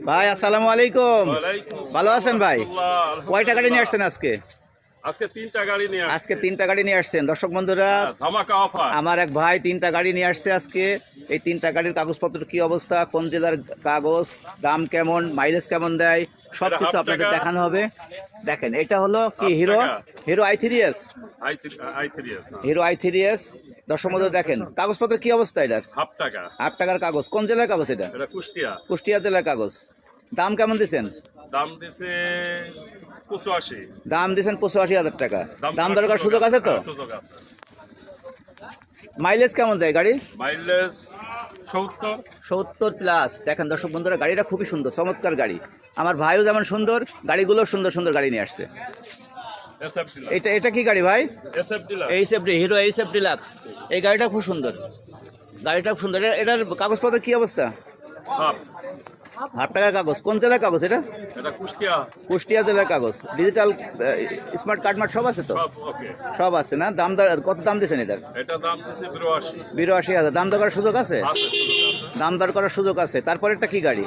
ভাই আসসালামু আলাইকুম। ওয়ালাইকুম ভালো আছেন ভাই? আসসালাম। কয়টা গাড়ি নিয়ে আসছেন আজকে? আজকে তিনটা গাড়ি নিয়ে আসছি। আজকে তিনটা গাড়ি নিয়ে আসছেন। দর্শক বন্ধুরা, ধামাকা অফার। আমার এক ভাই তিনটা গাড়ি নিয়ে আসছে আজকে। এই তিনটা গাড়ির কাগজপত্র কি অবস্থা, কোন জেলার কাগজ, দাম কেমন, মাইলেজ কেমন দেয়, সব এটা কিছু হাফ আপনাদের টাকা। দেখানো হবে। দেখেন, এটা হলো কি হাফ হিরো টাকা। Hero i3s। i3s hero i3s। দর্শক বন্ধুরা দেখেন কাগজপত্র কি অবস্থা এটার। হাফ টাকা। 8 টাকার কাগজ। কোন জেলার কাগজ এটা? এটা কুষ্টিয়া। কুষ্টিয়া জেলার কাগজ। দাম কেমন দিচ্ছেন? দাম দিছে 85। দাম দিচ্ছেন 85,000 টাকা। দাম দরকার সুযোগ আছে তো? সুযোগ আছে। মাইলেজ কেমন দেয় গাড়ি? মাইলেজ 70। 70 প্লাস। দেখেন দর্শক বন্ধুরা, গাড়িটা খুবই সুন্দর, চমৎকার গাড়ি। আমার ভাইও যেমন সুন্দর, গাড়িগুলো সুন্দর সুন্দর গাড়ি নিয়ে আসছে। SF deluxe. এটা কি গাড়ি ভাই? SF deluxe. HFD, Hero HF deluxe. এই গাড়িটা খুব সুন্দর, গাড়িটা খুব সুন্দর। এটার কাগজপত্র কি অবস্থা? হাফ। হাফ টাকার কাগজ। কোন জেলার কাগজ এটা? এটা কুষ্টিয়া। কুষ্টিয়া জেলার কাগজ। ডিজিটাল স্মার্ট কার্ড মার্ট সব আছে তো? সব ওকে। সব আছে না? কত দাম দিয়েছেন এটার? এটা দাম দিছে 82। 82,000। দাম দর করার সুযোগ আছে? আছে সুযোগ আছে। দাম দর করার সুযোগ আছে। তারপর এটা কি গাড়ি?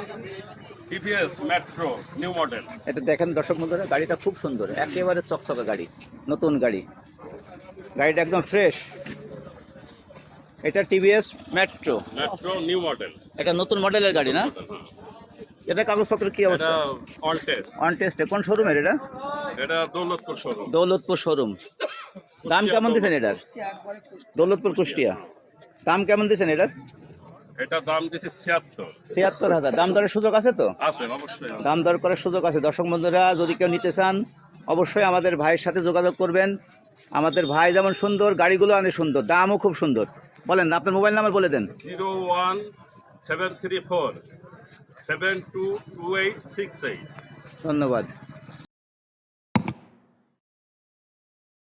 TVS metro new model. এটা দেখেন দর্শক বন্ধুরা, গাড়িটা খুব সুন্দর, একেবারে চকচকে গাড়ি, নতুন গাড়ি। গাড়িটা একদম ফ্রেশ। এটা TVS metro, metro new model. এটা নতুন মডেলের গাড়ি না? এটা কাগজপত্র কি এটা অবস্থা? On test. অন টেস্টে। কোন শোরুমের এটা? এটা দৌলতপুর শোরুম। দৌলতপুর শোরুম। দাম কেমন দিচ্ছেন এটার? দৌলতপুর কুষ্টিয়া। দাম কেমন দিচ্ছেন এটার? এটা দাম দিছে 76। 76,000। দাম দরের সুযোগ আছে তো? আছে অবশ্যই আছে। দাম দর করার সুযোগ আছে। দর্শক বন্ধুরা, যদি কেউ নিতে চান অবশ্যই আমাদের ভাইয়ের সাথে যোগাযোগ করবেন। আমাদের ভাই যেমন সুন্দর, গাড়িগুলো অনেক সুন্দর, দামও খুব সুন্দর। বলেন, আপনার মোবাইল নাম্বার বলে দেন। 01734 722868। ধন্যবাদ।